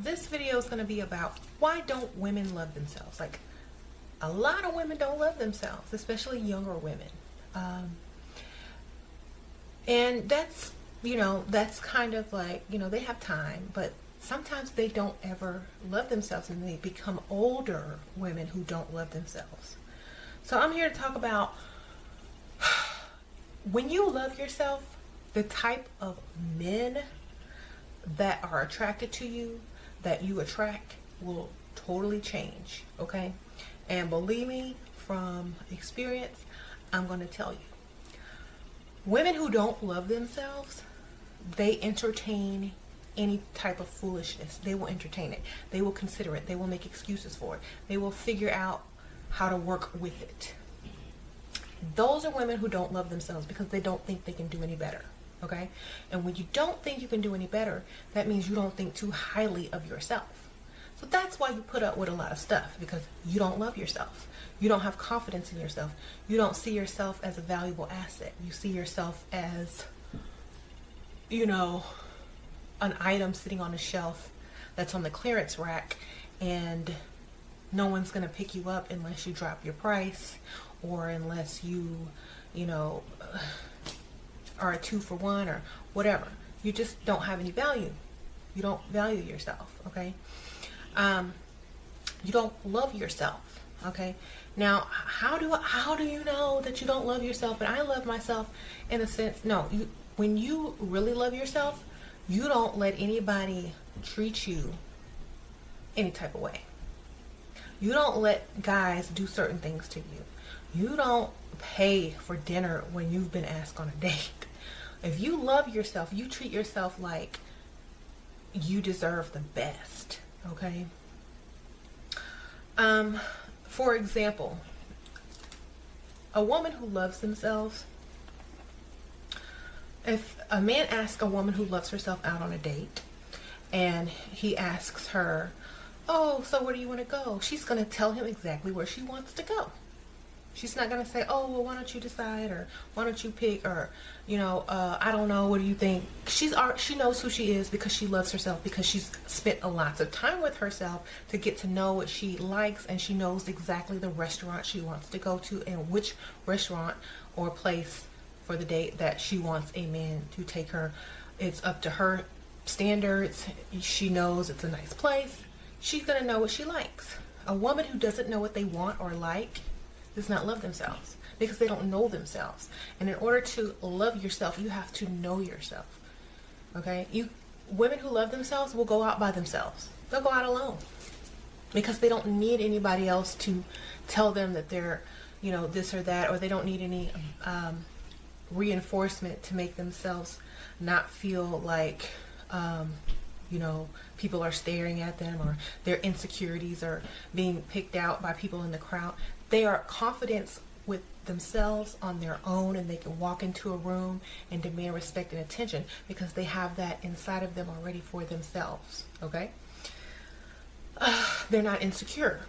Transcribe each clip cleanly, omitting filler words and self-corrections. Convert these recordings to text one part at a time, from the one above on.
this video is going to be about why don't women love themselves. Like, a lot of women don't love themselves, especially younger women. And that's, that's kind of like, they have time, but sometimes they don't ever love themselves, and they become older women who don't love themselves. So I'm here to talk about when you love yourself, the type of men that are attracted to you, that you attract, will totally change, okay? And believe me, from experience, I'm going to tell you. Women who don't love themselves, they entertain any type of foolishness. They will entertain it. They will consider it. They will make excuses for it. They will figure out how to work with it. Those are women who don't love themselves because they don't think they can do any better, okay? And when you don't think you can do any better, that means you don't think too highly of yourself. So that's why you put up with a lot of stuff, because you don't love yourself. You don't have confidence in yourself. You don't see yourself as a valuable asset. You see yourself as, an item sitting on a shelf that's on the clearance rack, and no one's going to pick you up unless you drop your price, or unless you, are a 2-for-1 or whatever. You just don't have any value. You don't value yourself, okay? You don't love yourself, okay? Now, how do you know that you don't love yourself? And I love myself in a sense. No, when you really love yourself, you don't let anybody treat you any type of way. You don't let guys do certain things to you. You don't pay for dinner when you've been asked on a date. If you love yourself, you treat yourself like you deserve the best, okay? For example, a woman who loves themselves, if a man asks a woman who loves herself out on a date, and he asks her, oh, so where do you want to go? She's going to tell him exactly where she wants to go. She's not going to say, oh, well, why don't you decide, or why don't you pick, or, I don't know, what do you think? She knows who she is because she loves herself, because she's spent a lot of time with herself to get to know what she likes, and she knows exactly the restaurant she wants to go to and which restaurant or place for the date that she wants a man to take her. It's up to her standards. She knows it's a nice place. She's going to know what she likes. A woman who doesn't know what they want or like does not love themselves, because they don't know themselves. And in order to love yourself, you have to know yourself, okay? Women who love themselves will go out by themselves. They'll go out alone because they don't need anybody else to tell them that they're, this or that, or they don't need any reinforcement to make themselves not feel like, people are staring at them, or their insecurities are being picked out by people in the crowd. They are confident with themselves on their own, and they can walk into a room and demand respect and attention because they have that inside of them already for themselves, okay? They're not insecure.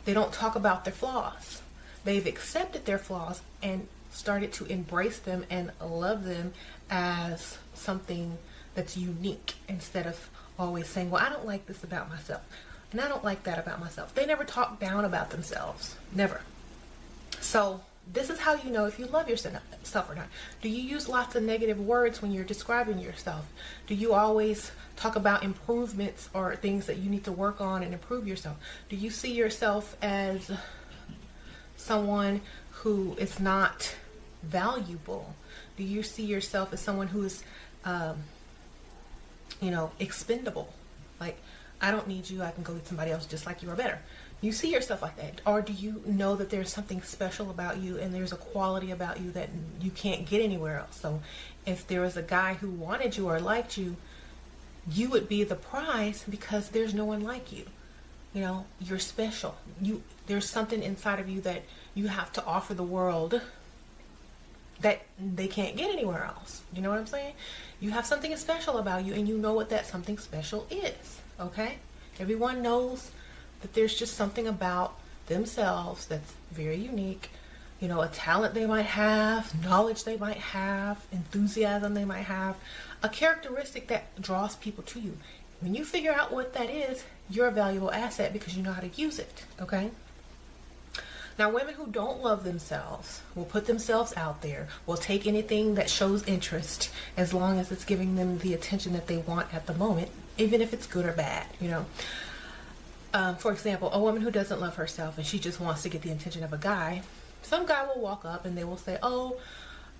They don't talk about their flaws. They've accepted their flaws and started to embrace them and love them as something that's unique, instead of always saying, well, I don't like this about myself, and I don't like that about myself. They never talk down about themselves. Never. So this is how you know if you love yourself or not. Do you use lots of negative words when you're describing yourself? Do you always talk about improvements or things that you need to work on and improve yourself? Do you see yourself as someone who is not valuable? Do you see yourself as someone who is expendable? Like, I don't need you, I can go with somebody else just like you, or better. You see yourself like that? Or do you know that there's something special about you, and there's a quality about you that you can't get anywhere else? So if there was a guy who wanted you or liked you, you would be the prize, because there's no one like you. You're special. There's something inside of you that you have to offer the world that they can't get anywhere else. You know what I'm saying? You have something special about you, and you know what that something special is, okay? Everyone knows that there's just something about themselves that's very unique. A talent they might have, knowledge they might have, enthusiasm they might have, a characteristic that draws people to you. When you figure out what that is, you're a valuable asset because you know how to use it, okay? Now, women who don't love themselves will put themselves out there, will take anything that shows interest as long as it's giving them the attention that they want at the moment, even if it's good or bad, you know. For example, a woman who doesn't love herself and she just wants to get the attention of a guy, some guy will walk up and they will say, oh,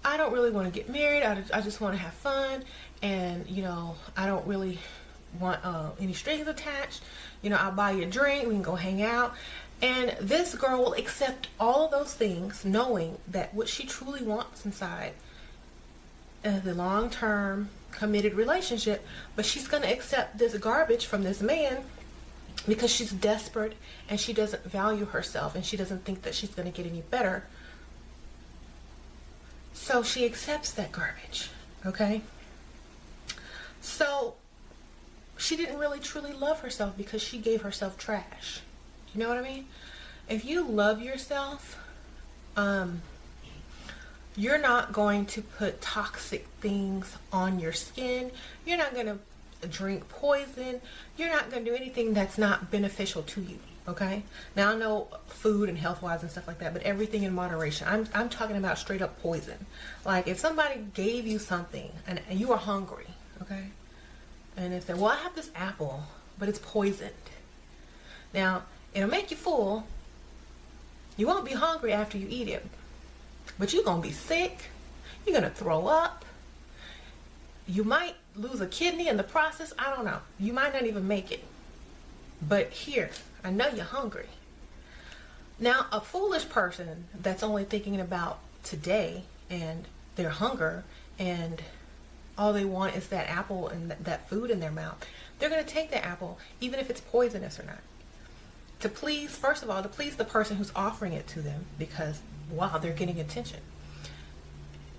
I don't really want to get married. I just want to have fun. And, you know, I don't really want any strings attached. You know, I'll buy you a drink. We can go hang out. And this girl will accept all of those things, knowing that what she truly wants inside is the long-term committed relationship. But she's going to accept this garbage from this man because she's desperate and she doesn't value herself and she doesn't think that she's going to get any better. So she accepts that garbage, okay? So she didn't really truly love herself because she gave herself trash. You know what I mean? If you love yourself, you're not going to put toxic things on your skin. You're not going to drink poison. You're not going to do anything that's not beneficial to you, okay? Now, I know food and health-wise and stuff like that, but everything in moderation. I'm talking about straight up poison. Like, if somebody gave you something and you were hungry, okay? And they said, well, I have this apple, but it's poisoned. Now, it'll make you full. You won't be hungry after you eat it, but you're going to be sick. You're going to throw up. You might lose a kidney in the process. I don't know. You might not even make it. But here, I know you're hungry. Now, a foolish person that's only thinking about today and their hunger and all they want is that apple and that food in their mouth, they're going to take that apple even if it's poisonous or not. To please, first of all, to please the person who's offering it to them because, wow, they're getting attention.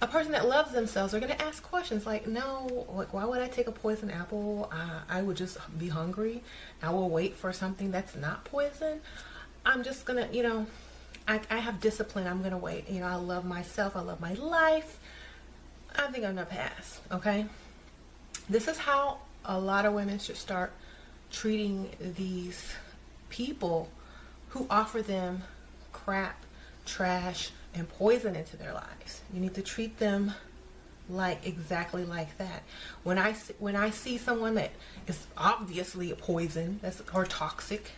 A person that loves themselves are going to ask questions like, no, like, why would I take a poison apple? I would just be hungry. I will wait for something that's not poison. I'm just going to, you know, I have discipline. I'm going to wait. You know, I love myself. I love my life. I think I'm going to pass, okay? This is how a lot of women should start treating these people who offer them crap, trash, and poison into their lives. You need to treat them like exactly like that. When I see someone that is obviously a poison or toxic,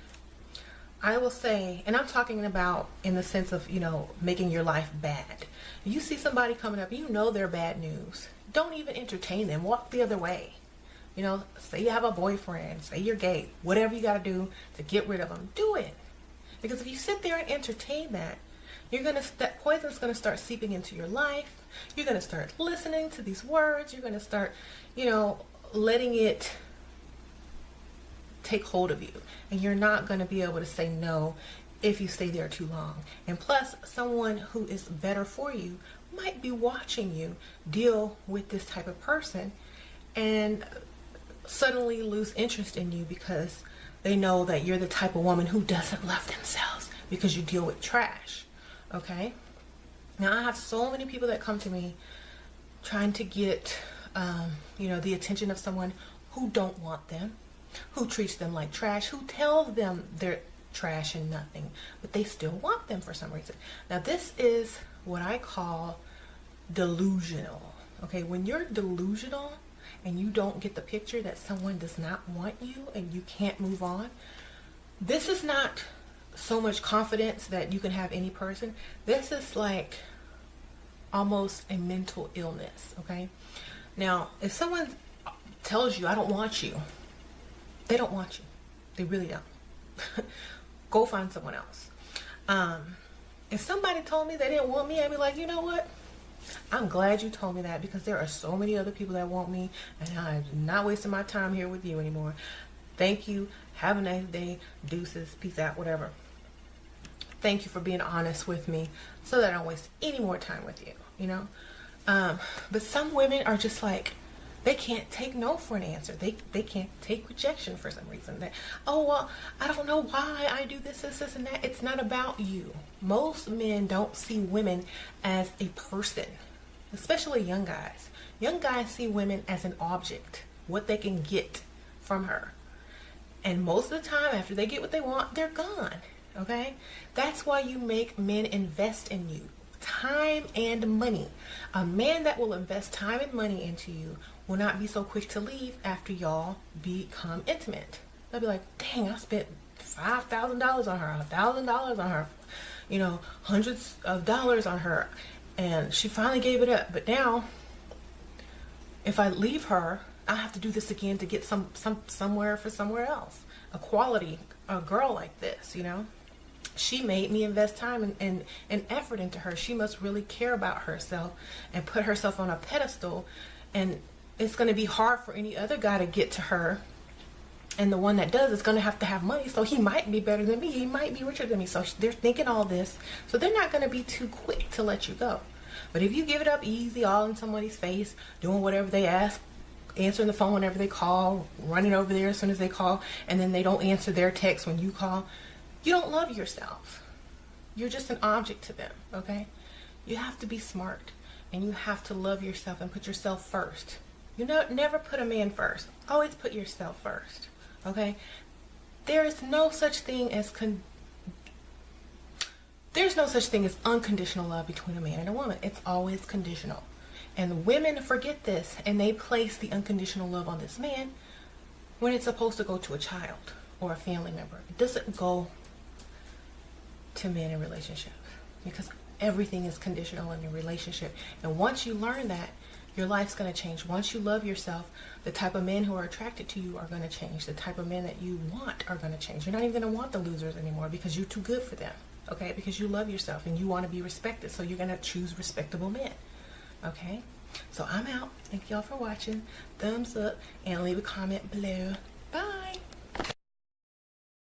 I will say, and I'm talking about in the sense of, you know, making your life bad. You see somebody coming up, you know they're bad news. Don't even entertain them. Walk the other way. You know, say you have a boyfriend, say you're gay, whatever you got to do to get rid of them, do it. Because if you sit there and entertain that, that poison's going to start seeping into your life. You're going to start listening to these words. You're going to start, you know, letting it take hold of you. And you're not going to be able to say no if you stay there too long. And plus, someone who is better for you might be watching you deal with this type of person and suddenly lose interest in you because they know that you're the type of woman who doesn't love themselves because you deal with trash. Okay? Now, I have so many people that come to me trying to get, you know, the attention of someone who don't want them, who treats them like trash, who tells them they're trash and nothing, but they still want them for some reason. Now, this is what I call delusional. Okay? When you're delusional and you don't get the picture that someone does not want you and you can't move on, this is not so much confidence that you can have any person. This is like almost a mental illness, okay? Now, if someone tells you, I don't want you, they don't want you. They really don't. Go find someone else. If somebody told me they didn't want me, I'd be like, you know what? I'm glad you told me that because there are so many other people that want me and I'm not wasting my time here with you anymore. Thank you. Have a nice day. Deuces. Peace out. Whatever. Thank you for being honest with me so that I don't waste any more time with you, you know? But some women are just like, they can't take no for an answer. They can't take rejection for some reason. Oh, well, I don't know why I do this, and that. It's not about you. Most men don't see women as a person, especially young guys. Young guys see women as an object, what they can get from her. And most of the time, after they get what they want, they're gone. Okay? That's why you make men invest in you. Time and money. A man that will invest time and money into you will not be so quick to leave after y'all become intimate. They'll be like, dang, I spent $5,000 on her, $1,000 on her, you know, hundreds of dollars on her, and she finally gave it up. But now, if I leave her, I have to do this again to get somewhere for somewhere else. A quality, a girl like this, you know. She made me invest time and effort into her. She must really care about herself and put herself on a pedestal. And it's going to be hard for any other guy to get to her. And the one that does is going to have money. So he might be better than me. He might be richer than me. So they're thinking all this. So they're not going to be too quick to let you go. But if you give it up easy, all in somebody's face, doing whatever they ask, answering the phone whenever they call, running over there as soon as they call, and then they don't answer their text when you call, you don't love yourself. You're just an object to them, okay? You have to be smart, and you have to love yourself and put yourself first. You know, never put a man first. Always put yourself first, okay? There is no such thing as there's no such thing as unconditional love between a man and a woman. It's always conditional. And women forget this, and they place the unconditional love on this man when it's supposed to go to a child or a family member. It doesn't go to men in relationships, because everything is conditional in a relationship. And once you learn that, your life's going to change. Once you love yourself, the type of men who are attracted to you are going to change. The type of men that you want are going to change. You're not even going to want the losers anymore because you're too good for them, okay? Because you love yourself and you want to be respected, so you're going to choose respectable men, okay? So I'm out. Thank y'all for watching. Thumbs up and leave a comment below.